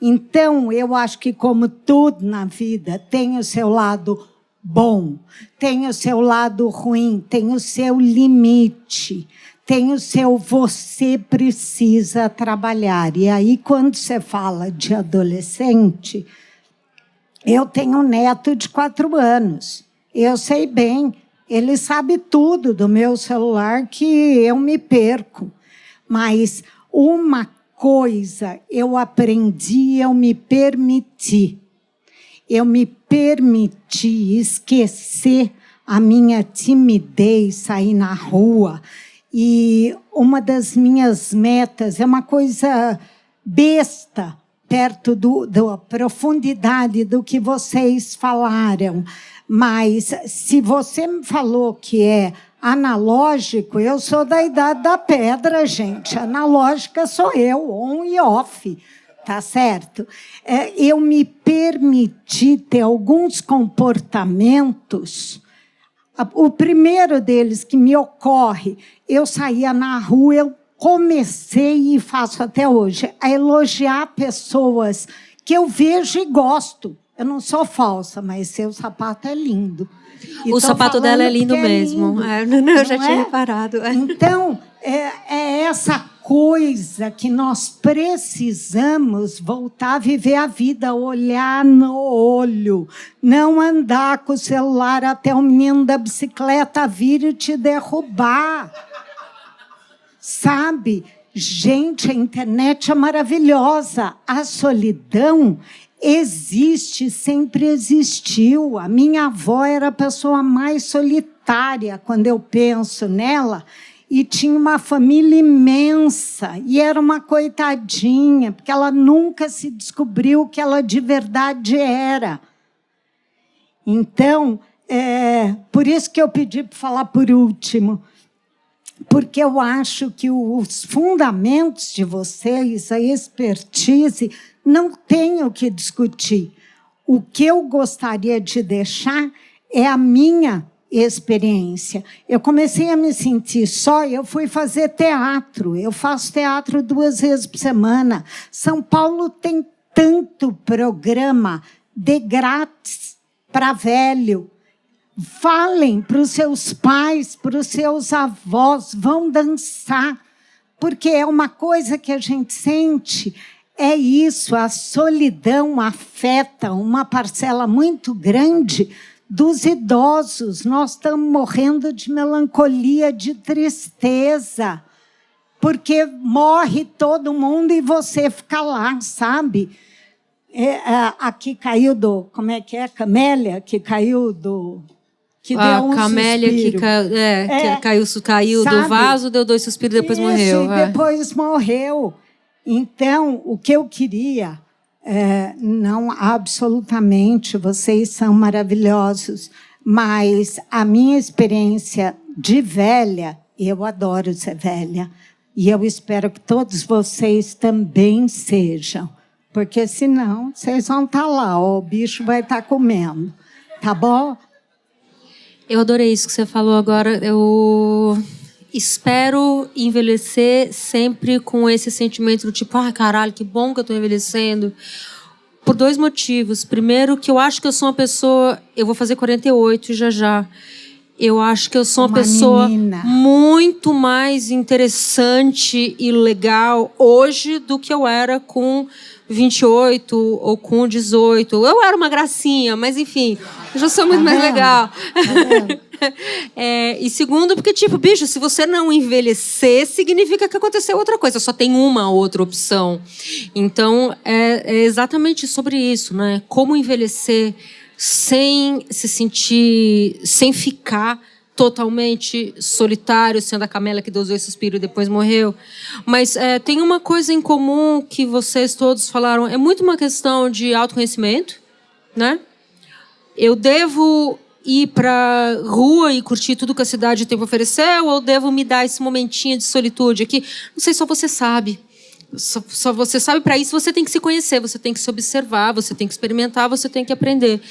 Então, eu acho que, como tudo na vida, tem o seu lado bom, tem o seu lado ruim, tem o seu limite, tem o seu você precisa trabalhar. E aí, quando você fala de adolescente, eu tenho um neto de 4 anos. Eu sei bem, ele sabe tudo do meu celular que eu me perco. Mas uma coisa eu aprendi, eu me permiti. Eu me permiti esquecer a minha timidez, sair na rua. E uma das minhas metas é uma coisa besta, perto da profundidade do que vocês falaram. Mas se você me falou que é analógico, eu sou da idade da pedra, gente. Analógica sou eu, on e off, tá certo? Eu me permiti ter alguns comportamentos. O primeiro deles que me ocorre, eu saía na rua, eu comecei e faço até hoje, a elogiar pessoas que eu vejo e gosto. Eu não sou falsa, mas seu sapato é lindo. O sapato dela é lindo mesmo. Lindo. Eu já tinha reparado. Então, é essa coisa que nós precisamos voltar a viver a vida, olhar no olho, não andar com o celular até o menino da bicicleta vir e te derrubar. Sabe? Gente, a internet é maravilhosa. A solidão existe, sempre existiu. A minha avó era a pessoa mais solitária quando eu penso nela, e tinha uma família imensa, e era uma coitadinha, porque ela nunca se descobriu o que ela de verdade era. Então, por isso que eu pedi para falar por último, porque eu acho que os fundamentos de vocês, a expertise, não tem o que discutir. O que eu gostaria de deixar é a minha experiência. Eu comecei a me sentir só, eu fui fazer teatro. Eu faço teatro 2 vezes por semana. São Paulo tem tanto programa de grátis para velho. Falem para os seus pais, para os seus avós, vão dançar, porque é uma coisa que a gente sente, é isso, a solidão afeta uma parcela muito grande dos idosos. Nós estamos morrendo de melancolia, de tristeza, porque morre todo mundo e você fica lá, sabe? Aqui caiu do... Como é que é? Camélia, que caiu do... Que deu um Camélia suspiro. Que caiu do vaso, deu 2 suspiros e depois morreu. E depois morreu. Então, o que eu queria... não, absolutamente, vocês são maravilhosos, mas a minha experiência de velha, eu adoro ser velha, e eu espero que todos vocês também sejam, porque senão vocês vão estar lá, o bicho vai estar comendo, tá bom? Eu adorei isso que você falou agora. Eu espero envelhecer sempre com esse sentimento do tipo, caralho, que bom que eu tô envelhecendo. Por 2 motivos. Primeiro, que eu acho que eu sou uma pessoa... Eu vou fazer 48 já. Eu acho que eu sou uma pessoa muito mais interessante e legal hoje do que eu era com 28 ou com 18. Eu era uma gracinha, mas enfim, eu já sou muito mais legal. E segundo, porque, tipo, bicho, se você não envelhecer, significa que aconteceu outra coisa. Só tem uma outra opção. Então, é exatamente sobre isso, né? Como envelhecer sem se sentir... Sem ficar totalmente solitário, sendo a Camélia que deu 2 suspiros e depois morreu. Mas tem uma coisa em comum que vocês todos falaram. É muito uma questão de autoconhecimento, né? Eu devo ir para rua e curtir tudo que a cidade tem para oferecer, ou eu devo me dar esse momentinho de solitude aqui? Não sei, só você sabe. Só você sabe. Para isso você tem que se conhecer, você tem que se observar, você tem que experimentar, você tem que aprender.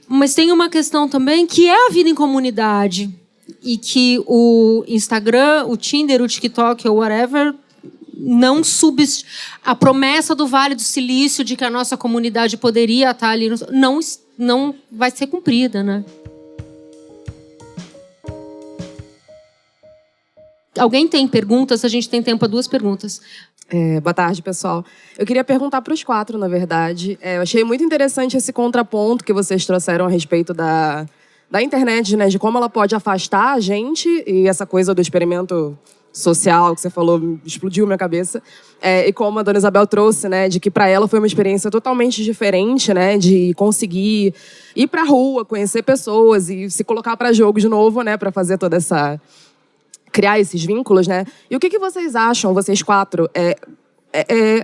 Mas tem uma questão também que é a vida em comunidade e que o Instagram, o Tinder, o TikTok ou whatever não a promessa do Vale do Silício de que a nossa comunidade poderia estar ali não vai ser cumprida, né? Alguém tem perguntas? A gente tem tempo para 2 perguntas. Boa tarde, pessoal. Eu queria perguntar para os 4, na verdade. Eu achei muito interessante esse contraponto que vocês trouxeram a respeito da internet, né? De como ela pode afastar a gente, e essa coisa do experimento social que você falou explodiu minha cabeça. E como a dona Isabel trouxe, né? De que para ela foi uma experiência totalmente diferente, né? De conseguir ir para a rua, conhecer pessoas e se colocar para jogo de novo, né? Para fazer toda essa... criar esses vínculos, né? E o que vocês acham, vocês 4,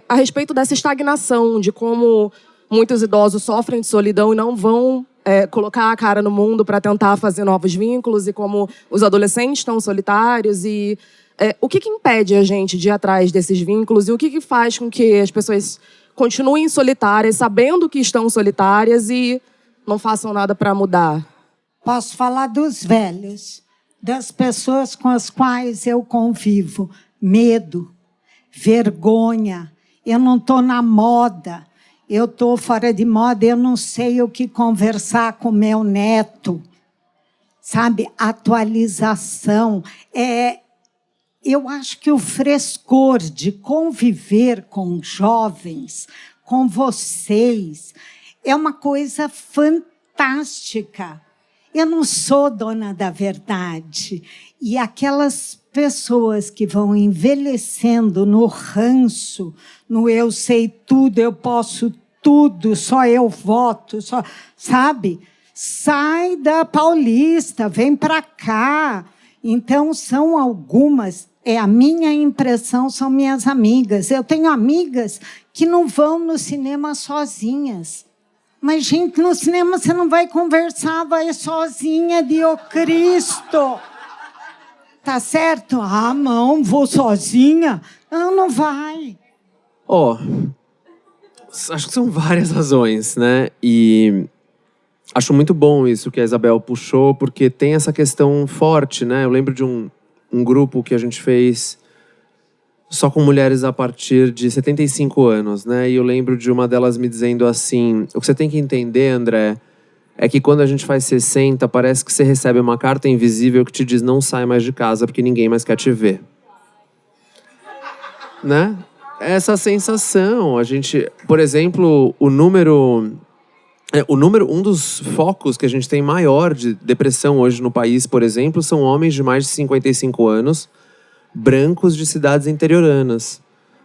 a respeito dessa estagnação, de como muitos idosos sofrem de solidão e não vão colocar a cara no mundo para tentar fazer novos vínculos, e como os adolescentes estão solitários, e o que impede a gente de ir atrás desses vínculos, e o que faz com que as pessoas continuem solitárias, sabendo que estão solitárias e não façam nada para mudar? Posso falar dos velhos, das pessoas com as quais eu convivo. Medo, vergonha, eu não estou na moda, eu estou fora de moda, eu não sei o que conversar com meu neto. Sabe, atualização. Eu acho que o frescor de conviver com jovens, com vocês, é uma coisa fantástica. Eu não sou dona da verdade. E aquelas pessoas que vão envelhecendo no ranço, no eu sei tudo, eu posso tudo, só eu voto, só, sabe? Sai da Paulista, vem para cá. Então, são algumas, a minha impressão, são minhas amigas. Eu tenho amigas que não vão no cinema sozinhas. Mas, gente, no cinema você não vai conversar, vai sozinha, Dio Cristo. Tá certo? Não, vou sozinha. Não vai. Acho que são várias razões, né? E acho muito bom isso que a Isabel puxou, porque tem essa questão forte, né? Eu lembro de um grupo que a gente fez só com mulheres a partir de 75 anos, né? E eu lembro de uma delas me dizendo assim: o que você tem que entender, André, é que quando a gente faz 60, parece que você recebe uma carta invisível que te diz não sai mais de casa porque ninguém mais quer te ver. Né? Essa sensação, a gente, por exemplo, um dos focos que a gente tem maior de depressão hoje no país, por exemplo, são homens de mais de 55 anos, brancos de cidades interioranas.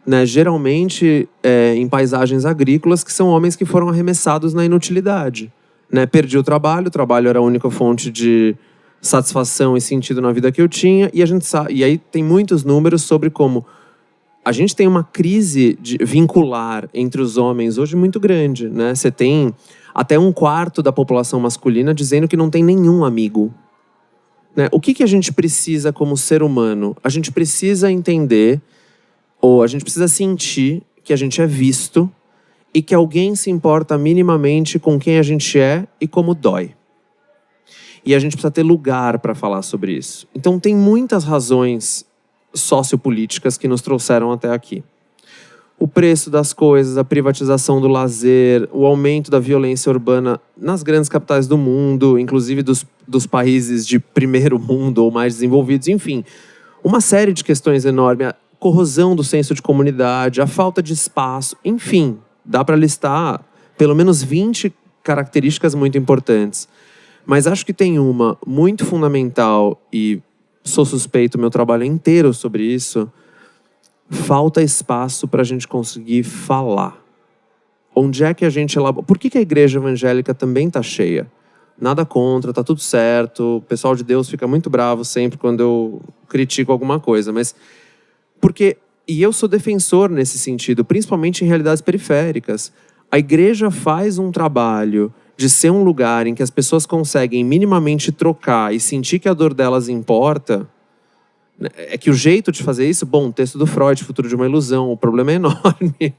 Né? Geralmente em paisagens agrícolas, que são homens que foram arremessados na inutilidade. Né? Perdi o trabalho era a única fonte de satisfação e sentido na vida que eu tinha, e a gente sabe, e aí tem muitos números sobre como a gente tem uma crise vincular entre os homens hoje muito grande. Né? Você tem até 1/4 da população masculina dizendo que não tem nenhum amigo. Né? O que a gente precisa como ser humano? A gente precisa entender, ou a gente precisa sentir que a gente é visto e que alguém se importa minimamente com quem a gente é e como dói. E a gente precisa ter lugar para falar sobre isso. Então tem muitas razões sociopolíticas que nos trouxeram até aqui. O preço das coisas, a privatização do lazer, o aumento da violência urbana nas grandes capitais do mundo, inclusive dos países de primeiro mundo ou mais desenvolvidos, enfim. Uma série de questões enormes, a corrosão do senso de comunidade, a falta de espaço, enfim. Dá para listar pelo menos 20 características muito importantes. Mas acho que tem uma muito fundamental, e sou suspeito, meu trabalho é inteiro sobre isso. Falta espaço para a gente conseguir falar. Onde é que a gente elabora? Por que a igreja evangélica também está cheia? Nada contra, tá tudo certo. O pessoal de Deus fica muito bravo sempre quando eu critico alguma coisa. Mas porque... E eu sou defensor nesse sentido, principalmente em realidades periféricas. A igreja faz um trabalho de ser um lugar em que as pessoas conseguem minimamente trocar e sentir que a dor delas importa. É que o jeito de fazer isso, bom, texto do Freud, Futuro de uma Ilusão, o problema é enorme.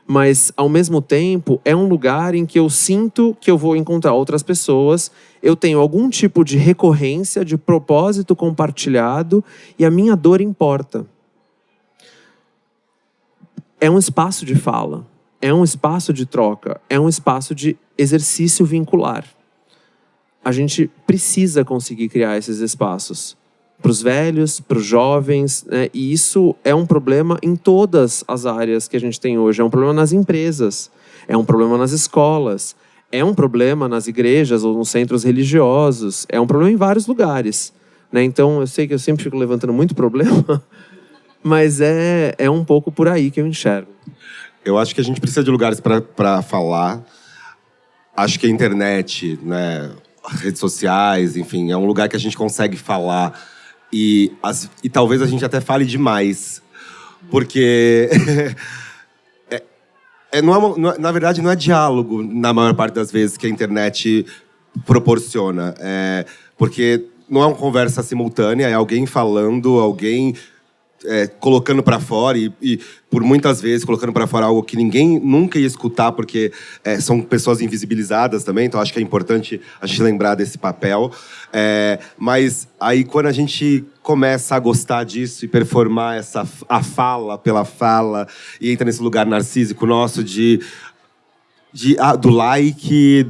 Mas, ao mesmo tempo, é um lugar em que eu sinto que eu vou encontrar outras pessoas, eu tenho algum tipo de recorrência, de propósito compartilhado, e a minha dor importa. É um espaço de fala, é um espaço de troca, é um espaço de exercício vincular. A gente precisa conseguir criar esses espaços para os velhos, para os jovens, né? E isso é um problema em todas as áreas que a gente tem hoje. É um problema nas empresas, é um problema nas escolas, é um problema nas igrejas ou nos centros religiosos, é um problema em vários lugares. Né? Então, eu sei que eu sempre fico levantando muito problema, mas é um pouco por aí que eu enxergo. Eu acho que a gente precisa de lugares para falar. Acho que a internet, né, redes sociais, enfim, é um lugar que a gente consegue falar. E talvez a gente até fale demais. Porque, na verdade, não é diálogo, na maior parte das vezes, que a internet proporciona. Porque não é uma conversa simultânea, é alguém falando, alguém... colocando para fora e por muitas vezes colocando para fora algo que ninguém nunca ia escutar, porque são pessoas invisibilizadas também, então acho que é importante a gente lembrar desse papel. Mas aí quando a gente começa a gostar disso e performar a fala pela fala e entra nesse lugar narcísico nosso do like,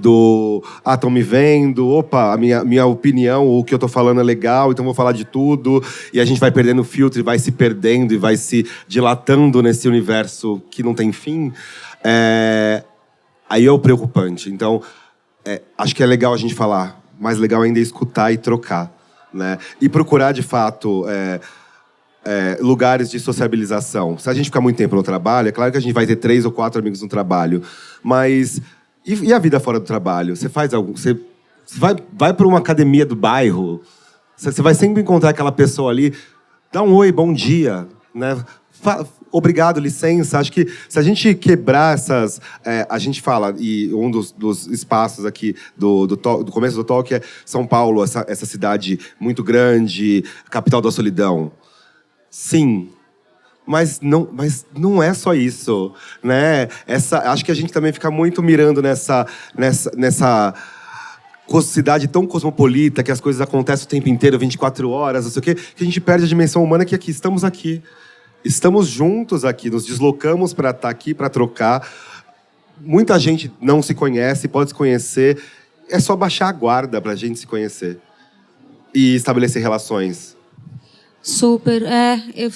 estão me vendo, opa, a minha opinião, o que eu tô falando é legal, então vou falar de tudo, e a gente vai perdendo o filtro e vai se perdendo e vai se dilatando nesse universo que não tem fim, aí é o preocupante. Então, acho que é legal a gente falar, mas legal ainda é escutar e trocar, né? E procurar, de fato... lugares de sociabilização. Se a gente ficar muito tempo no trabalho, é claro que a gente vai ter 3 ou 4 amigos no trabalho. Mas e a vida fora do trabalho? Você faz algo? Você vai para uma academia do bairro? Você vai sempre encontrar aquela pessoa ali. Dá um oi, bom dia, né? Obrigado, licença. Acho que se a gente quebrar essas... a gente fala, e um dos espaços aqui do começo do talk é São Paulo, essa cidade muito grande, capital da solidão. Sim, mas não é só isso, né? Acho que a gente também fica muito mirando nessa cidade tão cosmopolita, que as coisas acontecem o tempo inteiro, 24 horas, não sei o quê, que a gente perde a dimensão humana que aqui estamos aqui. estamos juntos aqui, nos deslocamos para estar aqui, para trocar. Muita gente não se conhece, pode se conhecer. É só baixar a guarda para a gente se conhecer e estabelecer relações. Super. Eu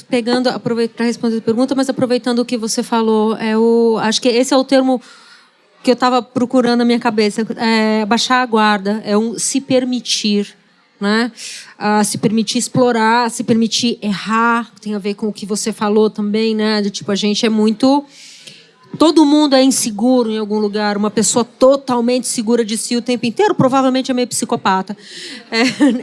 aproveito para responder a pergunta, mas aproveitando o que você falou, acho que esse é o termo que eu estava procurando na minha cabeça. Baixar a guarda, se permitir, né? Se permitir explorar, se permitir errar, tem a ver com o que você falou também, né? A gente é muito... Todo mundo é inseguro em algum lugar. Uma pessoa totalmente segura de si o tempo inteiro provavelmente é meio psicopata.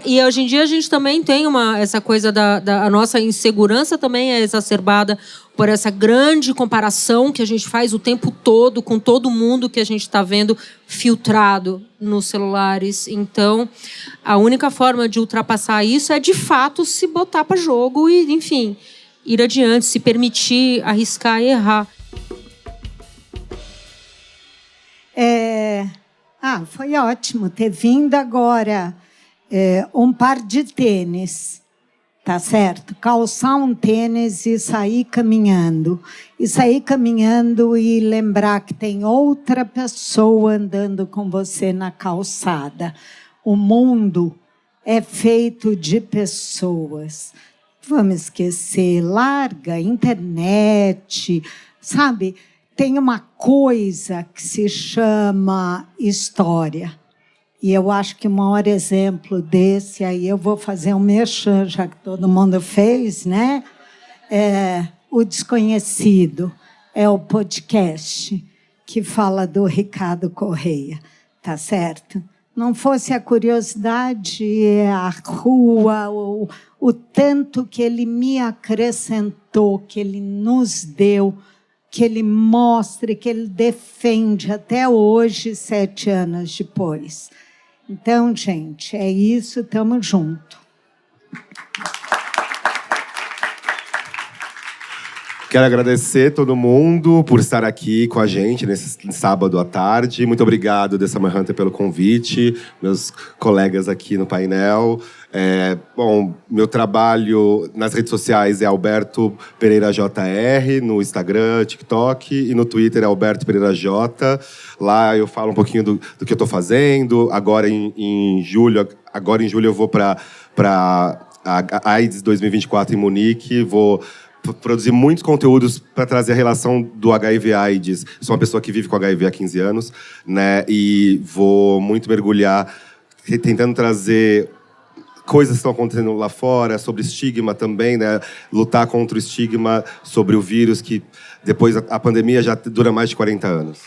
E hoje em dia a gente também tem essa coisa a nossa insegurança também é exacerbada por essa grande comparação que a gente faz o tempo todo com todo mundo que a gente está vendo filtrado nos celulares. Então, a única forma de ultrapassar isso é, de fato, se botar para jogo e, enfim, ir adiante, se permitir arriscar e errar. Foi ótimo ter vindo agora um par de tênis, tá certo? Calçar um tênis e sair caminhando. E sair caminhando e lembrar que tem outra pessoa andando com você na calçada. O mundo é feito de pessoas. Vamos esquecer, larga a internet, sabe? Tem uma coisa que se chama história. E eu acho que o maior exemplo desse, aí eu vou fazer um merchan, já que todo mundo fez, né? O Desconhecido. É o podcast que fala do Ricardo Correia, tá certo? Não fosse a curiosidade, a rua, o tanto que ele me acrescentou, que ele nos deu, que ele mostra, que ele defende até hoje, 7 anos depois. Então, gente, é isso, estamos juntos. Quero agradecer todo mundo por estar aqui com a gente nesse sábado à tarde. Muito obrigado, The Summer Hunter, pelo convite, meus colegas aqui no painel. Meu trabalho nas redes sociais é Alberto Pereira JR, no Instagram, TikTok, e no Twitter é Alberto Pereira J. Lá eu falo um pouquinho do que eu estou fazendo. Agora em julho eu vou para a AIDS 2024 em Munique. Vou produzir muitos conteúdos para trazer a relação do HIV/AIDS. Sou uma pessoa que vive com HIV há 15 anos, né? E vou muito mergulhar, tentando trazer coisas que estão acontecendo lá fora, sobre estigma também, né? Lutar contra o estigma sobre o vírus, que depois a pandemia já dura mais de 40 anos.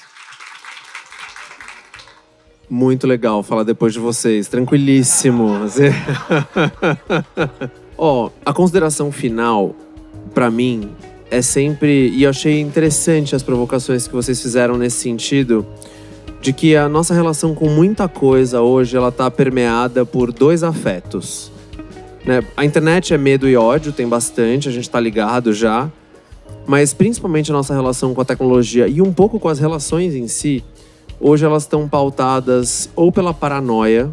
Muito legal falar depois de vocês. Tranquilíssimo. A consideração final, para mim, é sempre... E eu achei interessante as provocações que vocês fizeram nesse sentido, de que a nossa relação com muita coisa hoje, ela tá permeada por 2 afetos, né? A internet é medo e ódio, tem bastante, a gente tá ligado já. Mas principalmente a nossa relação com a tecnologia e um pouco com as relações em si, hoje elas estão pautadas ou pela paranoia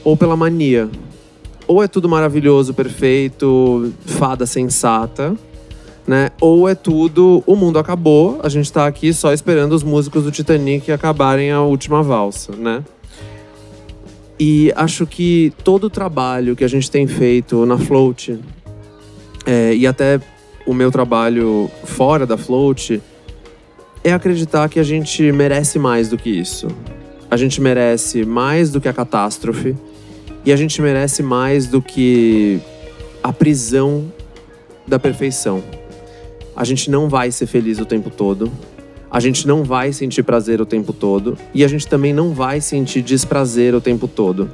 ou pela mania. Ou é tudo maravilhoso, perfeito, fada sensata, né? Ou é tudo, o mundo acabou, a gente tá aqui só esperando os músicos do Titanic acabarem a última valsa, né? E acho que todo o trabalho que a gente tem feito na Float, e até o meu trabalho fora da Float, é acreditar que a gente merece mais do que isso. A gente merece mais do que a catástrofe. E a gente merece mais do que a prisão da perfeição. A gente não vai ser feliz o tempo todo. A gente não vai sentir prazer o tempo todo. E a gente também não vai sentir desprazer o tempo todo.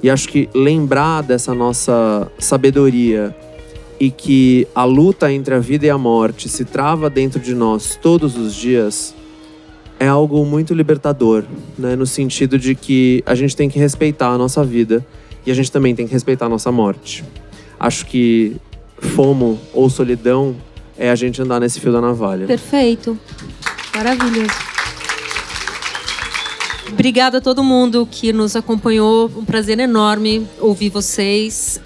E acho que lembrar dessa nossa sabedoria e que a luta entre a vida e a morte se trava dentro de nós todos os dias é algo muito libertador, né? No sentido de que a gente tem que respeitar a nossa vida e a gente também tem que respeitar a nossa morte. Acho que FOMO ou solidão é a gente andar nesse fio da navalha. Perfeito. Maravilhoso. Obrigada a todo mundo que nos acompanhou. Um prazer enorme ouvir vocês.